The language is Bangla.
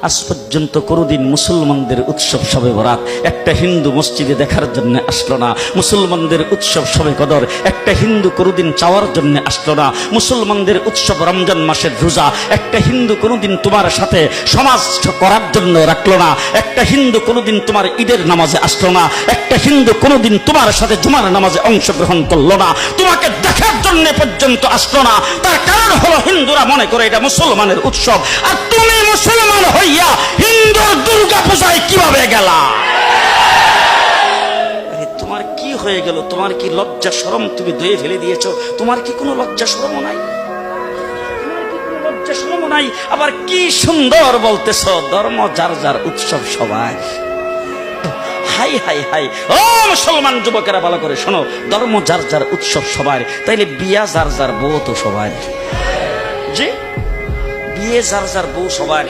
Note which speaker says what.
Speaker 1: আজ পর্যন্ত কোনোদিন মুসলমানদের উৎসব শবে বরাত একটা হিন্দু মসজিদে দেখার জন্য আসলো না, মুসলমানদের উৎসব শবে কদর একটা হিন্দু কোনোদিন চাওয়ার জন্য আসলো না, মুসলমানদের উৎসব রমজান মাসের রোজা একটা হিন্দু কোনোদিন তোমার সাথে সমাজ করার জন্য রাখলো না, একটা হিন্দু কোনোদিন তোমার ঈদের নামাজে আসলো না, একটা হিন্দু কোনোদিন তোমার সাথে জুমার নামাজে অংশগ্রহণ করলো না, তোমাকে দেখার জন্য পর্যন্ত আসলো না। তার কারণ হলো হিন্দুরা মনে করে এটা মুসলমানের উৎসব, আর তুমি মুসলমান হইয়া হিন্দুর দুর্গা পূজায় কিভাবে গেলা? তোমার কি হয়ে গেল? তোমার কি লজ্জা শরম তুমি ধুয়ে ফেলে দিয়েছো? তোমার কি কোনো লজ্জা শরম নাই? লজ্জা শরম নাই? আবার কি সুন্দর বলতেছ, ধর্ম যার যার উৎসব সবাই। হাই হাই হাই, ও মুসলমান যুবকেরা ভালো করে শোনো, ধর্ম যার যার উৎসব সবার, তাইলে বিয়া যার যার বউ তো সবার। যে বিয়ে যার যার বউ সবার,